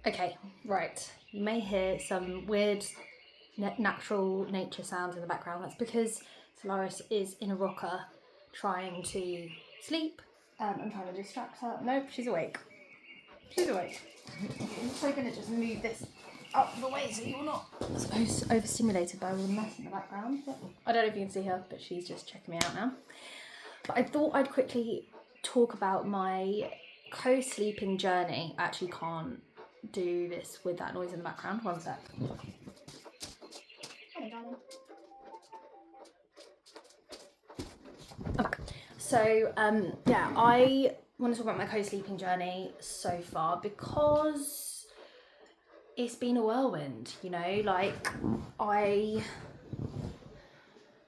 Okay, right. You may hear some weird natural nature sounds in the background. That's because Solaris is in a rocker trying to sleep. I'm trying to distract her. Nope, she's awake. She's awake. I'm also going to just move this up the way so you're not overstimulated by all the mess in the background. But I don't know if you can see her, but she's just checking me out now. But I thought I'd quickly talk about my co-sleeping journey. I actually can't do this with that noise in the background. One sec. Hey, darling. Okay. So, I want to talk about my co-sleeping journey so far because it's been a whirlwind, you know, like I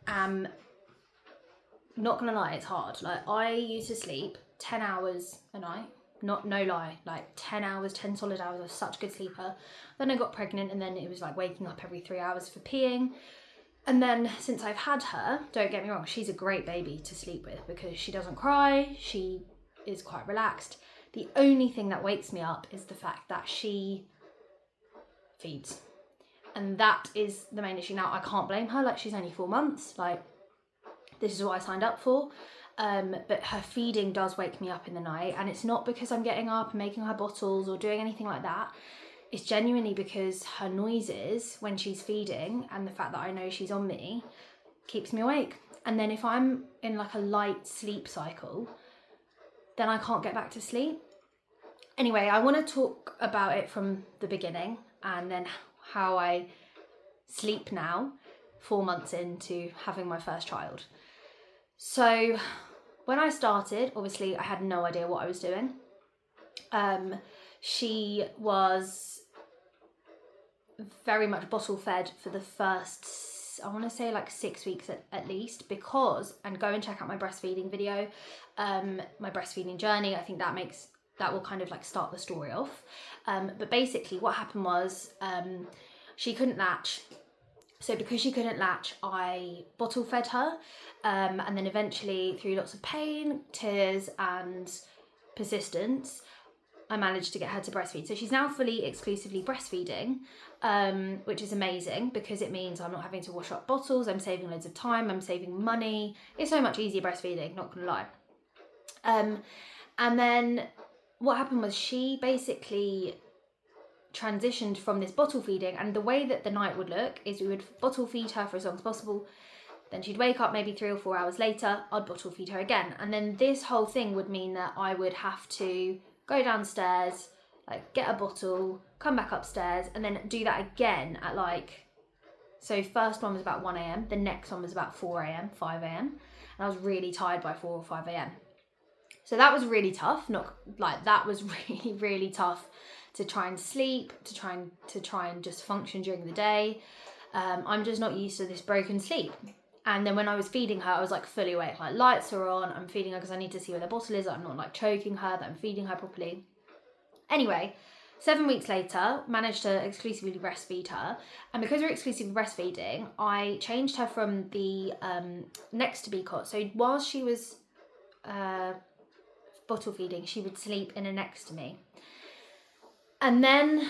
am not gonna lie, it's hard. Like I used to sleep 10 hours a night. No lie, like 10 hours, 10 solid hours. I was such a good sleeper. Then I got pregnant and then it was like waking up every 3 hours for peeing. And then since I've had her, don't get me wrong, she's a great baby to sleep with because she doesn't cry, she is quite relaxed. The only thing that wakes me up is the fact that she feeds. And that is the main issue. Now, I can't blame her, like she's only 4 months, like this is what I signed up for. But her feeding does wake me up in the night, and it's not because I'm getting up and making her bottles or doing anything like that. It's genuinely because her noises when she's feeding and the fact that I know she's on me keeps me awake. And then if I'm in like a light sleep cycle, then I can't get back to sleep. Anyway, I want to talk about it from the beginning and then how I sleep now, 4 months into having my first child. So when I started, obviously I had no idea what I was doing. She was very much bottle fed for the first, I want to say like 6 weeks at least, because, and go and check out my breastfeeding video, my breastfeeding journey. I think that will kind of like start the story off. But basically what happened was she couldn't latch. So because she couldn't latch, I bottle fed her, and then eventually through lots of pain, tears and persistence, I managed to get her to breastfeed. So she's now fully exclusively breastfeeding, which is amazing because it means I'm not having to wash up bottles, I'm saving loads of time, I'm saving money. It's so much easier breastfeeding, not gonna lie. And then what happened was she basically transitioned from this bottle feeding, and the way that the night would look is we would bottle feed her for as long as possible, then she'd wake up maybe 3 or 4 hours later, I'd bottle feed her again, and then this whole thing would mean that I would have to go downstairs, like get a bottle, come back upstairs, and then do that again at like, so first one was about 1 a.m, the next one was about 4 a.m, 5 a.m, and I was really tired by 4 or 5 a.m. So that was really tough, that was really, really tough to try and sleep, to try and just function during the day. I'm just not used to this broken sleep. And then when I was feeding her, I was like fully awake, like lights are on, I'm feeding her because I need to see where the bottle is, I'm not like choking her, that I'm feeding her properly. Anyway, 7 weeks later, managed to exclusively breastfeed her. And because we're exclusively breastfeeding, I changed her from the next to be cot. So while she was bottle feeding, she would sleep in a next to me. And then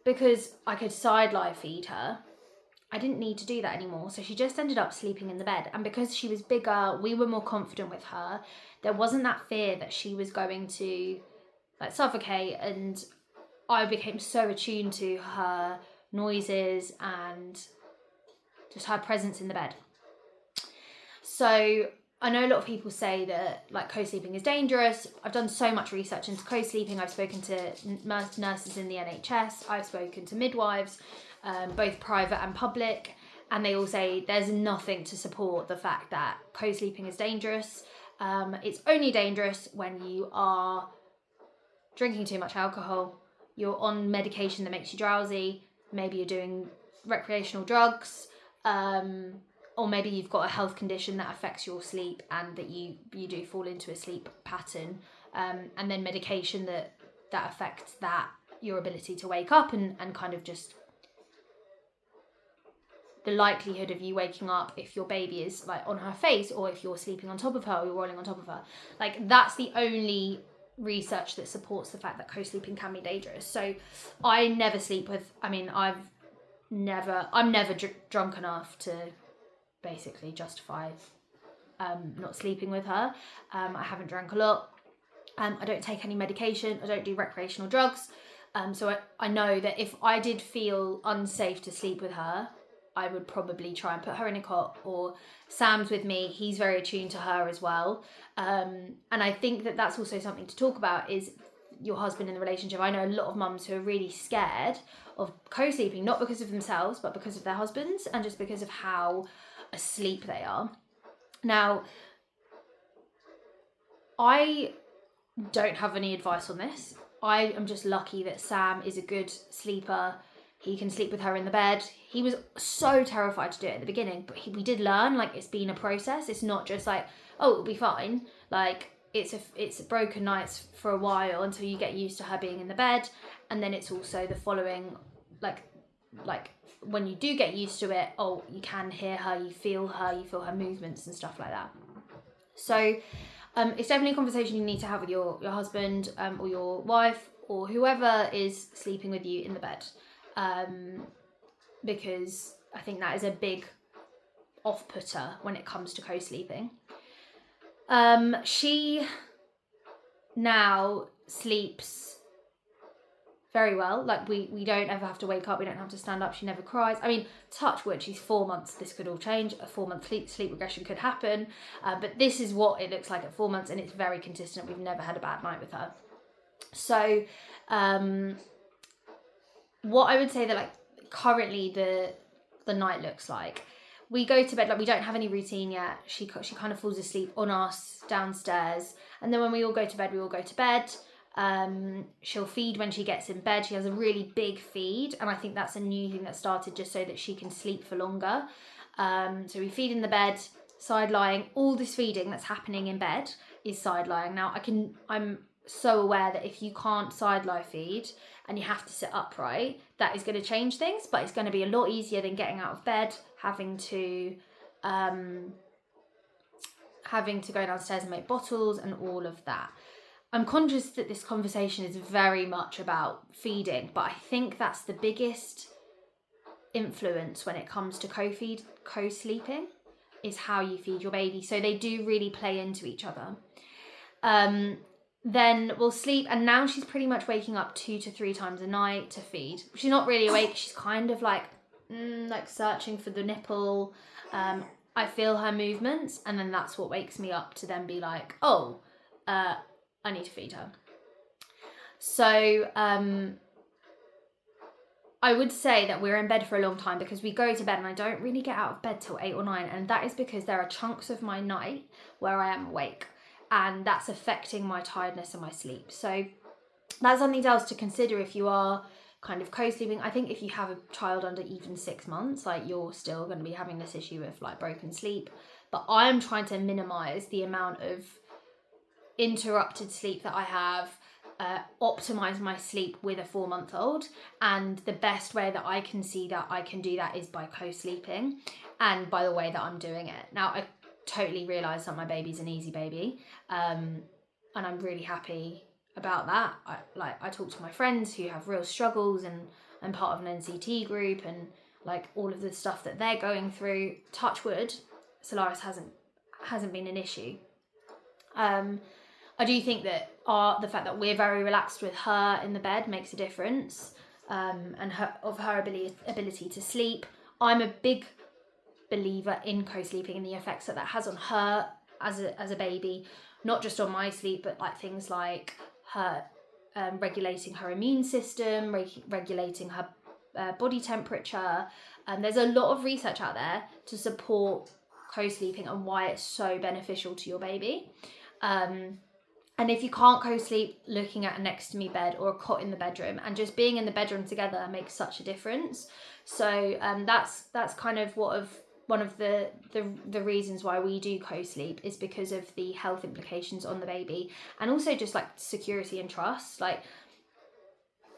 because I could side lie feed her, I didn't need to do that anymore. So she just ended up sleeping in the bed. And because she was bigger, we were more confident with her. There wasn't that fear that she was going to like suffocate. And I became so attuned to her noises and just her presence in the bed. So I know a lot of people say that like co-sleeping is dangerous. I've done so much research into co-sleeping. I've spoken to nurses in the NHS. I've spoken to midwives, both private and public. And they all say there's nothing to support the fact that co-sleeping is dangerous. It's only dangerous when you are drinking too much alcohol, you're on medication that makes you drowsy, maybe you're doing recreational drugs, or maybe you've got a health condition that affects your sleep and that you do fall into a sleep pattern, and then medication that affects your ability to wake up and kind of just the likelihood of you waking up if your baby is like on her face or if you're sleeping on top of her or you're rolling on top of her. Like that's the only research that supports the fact that co-sleeping can be dangerous. So I never sleep with, I'm never drunk enough to basically justify not sleeping with her. I haven't drank a lot. I don't take any medication. I don't do recreational drugs. So I know that if I did feel unsafe to sleep with her, I would probably try and put her in a cot, or Sam's with me. He's very attuned to her as well. And I think that that's also something to talk about, is your husband in the relationship. I know a lot of mums who are really scared of co-sleeping, not because of themselves, but because of their husbands, and just because of how asleep they are. Now, I don't have any advice on this. I am just lucky that Sam is a good sleeper. He can sleep with her in the bed. He was so terrified to do it at the beginning, but we did learn, like, it's been a process. It's not just like, oh, it'll be fine. Like, it's broken nights for a while until you get used to her being in the bed. And then it's also the following, like when you do get used to it, oh, you can hear her, you feel her movements and stuff like that. So it's definitely a conversation you need to have with your husband or your wife or whoever is sleeping with you in the bed, because I think that is a big off-putter when it comes to co-sleeping. She now sleeps very well. Like, we don't ever have to wake up. We don't have to stand up. She never cries. I mean, touch wood, she's 4 months. This could all change. A 4-month sleep regression could happen. But this is what it looks like at 4 months, and it's very consistent. We've never had a bad night with her. So what I would say that, like, currently the night looks like, we go to bed, like, we don't have any routine yet. She kind of falls asleep on us downstairs. And then when we all go to bed, we all go to bed. She'll feed when she gets in bed. She has a really big feed, and I think that's a new thing that started just so that she can sleep for longer. So we feed in the bed, side lying. All this feeding that's happening in bed is side lying. Now I'm so aware that if you can't side lie feed and you have to sit upright, that is going to change things, but it's going to be a lot easier than getting out of bed, having to go downstairs and make bottles and all of that. I'm conscious that this conversation is very much about feeding, but I think that's the biggest influence when it comes to co-sleeping, is how you feed your baby. So they do really play into each other. Then we'll sleep, and now she's pretty much waking up 2 to 3 times a night to feed. She's not really awake. She's kind of like searching for the nipple. I feel her movements, and then that's what wakes me up to then be like, oh, I need to feed her. So I would say that we're in bed for a long time, because we go to bed and I don't really get out of bed till 8 or 9, and that is because there are chunks of my night where I am awake, and that's affecting my tiredness and my sleep. So that's something else to consider if you are kind of co-sleeping. I think if you have a child under even 6 months, like, you're still going to be having this issue of, like, broken sleep. But I am trying to minimize the amount of interrupted sleep that I have, optimize my sleep with a 4-month-old, and the best way that I can see that I can do that is by co-sleeping, and by the way that I'm doing it. Now, I totally realise that my baby's an easy baby, and I'm really happy about that. I talk to my friends who have real struggles, and I'm part of an NCT group, and, like, all of the stuff that they're going through, touch wood, Solaris hasn't been an issue. I do think that the fact that we're very relaxed with her in the bed makes a difference, and her ability to sleep. I'm a big believer in co-sleeping and the effects that has on her as a baby, not just on my sleep, but, like, things like her regulating her immune system, regulating her body temperature. There's a lot of research out there to support co-sleeping and why it's so beneficial to your baby. And if you can't co-sleep, looking at a next to me bed or a cot in the bedroom, and just being in the bedroom together makes such a difference. So that's kind of one of the reasons why we do co-sleep, is because of the health implications on the baby, and also just, like, security and trust. Like,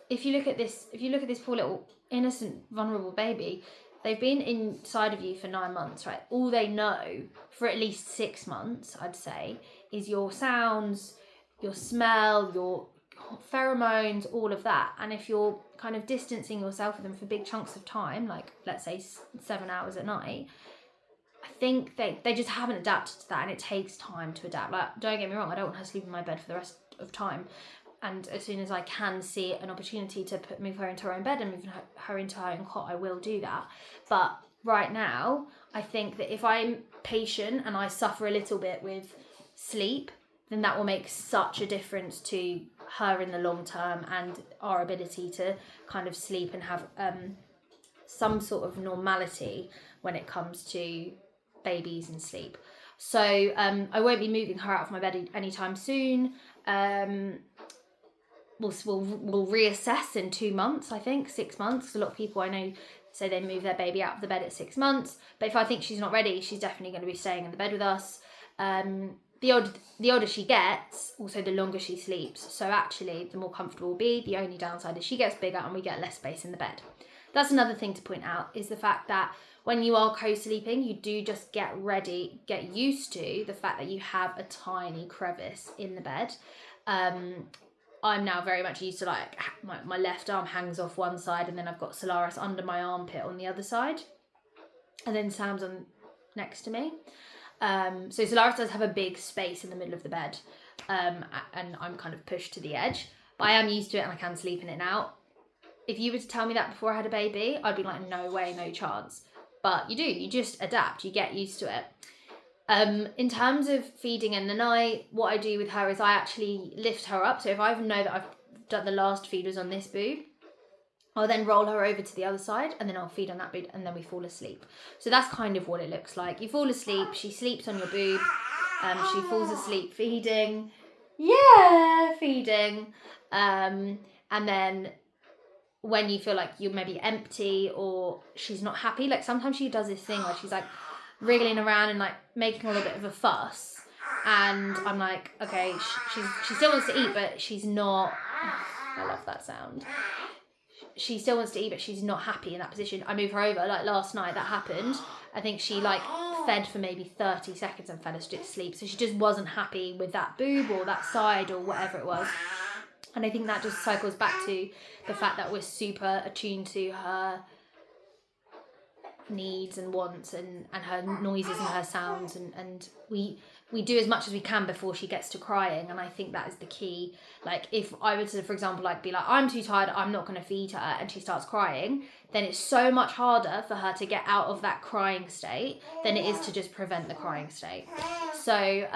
if you look at this poor little innocent, vulnerable baby, they've been inside of you for 9 months, right? All they know for at least 6 months, I'd say, is your sounds, your smell, your pheromones, all of that. And if you're kind of distancing yourself from them for big chunks of time, like let's say 7 hours at night, I think they just haven't adapted to that, and it takes time to adapt. Like, don't get me wrong, I don't want her to sleep in my bed for the rest of time. And as soon as I can see an opportunity to move her into her own bed and move her into her own cot, I will do that. But right now, I think that if I'm patient and I suffer a little bit with sleep, then that will make such a difference to her in the long term and our ability to kind of sleep and have some sort of normality when it comes to babies and sleep. So I won't be moving her out of my bed anytime soon. We'll reassess in 2 months, I think, 6 months. A lot of people I know say they move their baby out of the bed at 6 months. But if I think she's not ready, she's definitely going to be staying in the bed with us. The older she gets, also the longer she sleeps. So actually, the more comfortable we'll be. The only downside is she gets bigger and we get less space in the bed. That's another thing to point out, is the fact that when you are co-sleeping, you do just get used to the fact that you have a tiny crevice in the bed. I'm now very much used to, like, my left arm hangs off one side, and then I've got Solaris under my armpit on the other side, and then Sam's on next to me. So Solaris does have a big space in the middle of the bed, and I'm kind of pushed to the edge. But I am used to it and I can sleep in it now. If you were to tell me that before I had a baby, I'd be like, no way, no chance. But you just adapt, you get used to it. In terms of feeding in the night, what I do with her is I actually lift her up. So if I know that I've done the last feed was on this boob, I'll then roll her over to the other side, and then I'll feed on that boob, and then we fall asleep. So that's kind of what it looks like. You fall asleep, she sleeps on your boob, she falls asleep feeding. Yeah, feeding. And then when you feel like you're maybe empty or she's not happy, like sometimes she does this thing where she's like wriggling around and like making a little bit of a fuss, and I'm like, okay, she still wants to eat, but she's not. I love that sound. She still wants to eat, but she's not happy in that position. I move her over. Like last night that happened. I think she like fed for maybe 30 seconds and fell asleep. So she just wasn't happy with that boob or that side or whatever it was. And I think that just cycles back to the fact that we're super attuned to her needs and wants and her noises and her sounds, and we do as much as we can before she gets to crying. And I think that is the key. Like if I were to, for example, like be like, I'm too tired, I'm not going to feed her, and she starts crying, then it's so much harder for her to get out of that crying state than it is to just prevent the crying state. So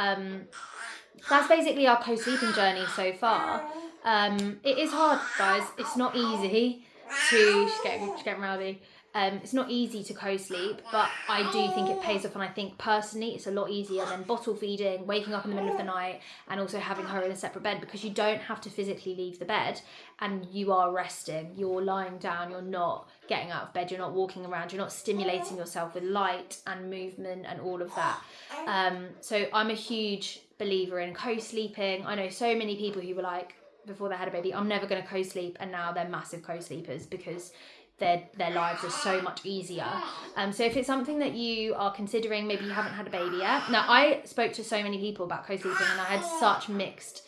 that's basically our co-sleeping journey so far. It is hard, guys. It's not easy to... She's getting rowdy. It's not easy to co-sleep, but I do think it pays off, and I think personally it's a lot easier than bottle feeding, waking up in the middle of the night, and also having her in a separate bed, because you don't have to physically leave the bed and you are resting. You're lying down, you're not getting out of bed, you're not walking around, you're not stimulating yourself with light and movement and all of that. So I'm a huge believer in co-sleeping. I know so many people who were like, before they had a baby, I'm never going to co-sleep, and now they're massive co-sleepers because their lives are so much easier. So if it's something that you are considering, maybe you haven't had a baby yet. Now, I spoke to so many people about co-sleeping, and I had such mixed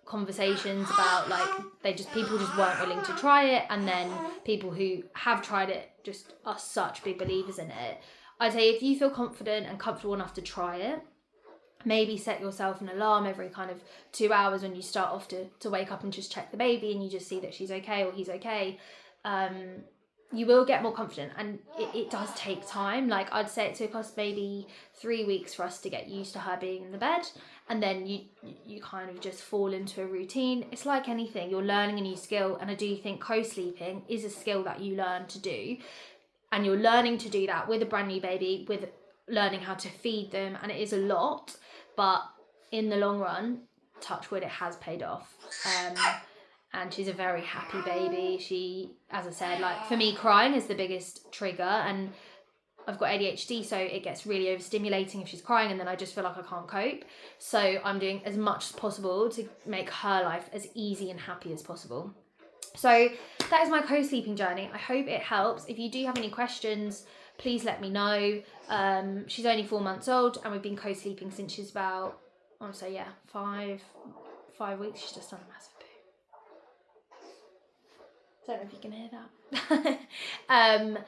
conversations about, like, people just weren't willing to try it, and then people who have tried it just are such big believers in it. I'd say if you feel confident and comfortable enough to try it, maybe set yourself an alarm every kind of 2 hours when you start off to wake up and just check the baby, and you just see that she's okay or he's okay. You will get more confident, and it does take time. Like I'd say it took us maybe 3 weeks for us to get used to her being in the bed, and then you kind of just fall into a routine. It's like anything, you're learning a new skill, and I do think co-sleeping is a skill that you learn to do, and you're learning to do that with a brand new baby, with learning how to feed them, and it is a lot, but in the long run, touch wood, it has paid off. And she's a very happy baby. She, as I said, like for me, crying is the biggest trigger, and I've got ADHD, so it gets really overstimulating if she's crying, and then I just feel like I can't cope. So I'm doing as much as possible to make her life as easy and happy as possible. So that is my co-sleeping journey. I hope it helps. If you do have any questions, please let me know. She's only 4 months old, and we've been co-sleeping since she's about, I want to say, 5 5 weeks, she's just done a massive poo. Don't know if you can hear that.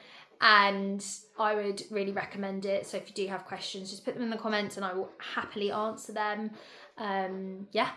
And I would really recommend it. So if you do have questions, just put them in the comments and I will happily answer them. Yeah,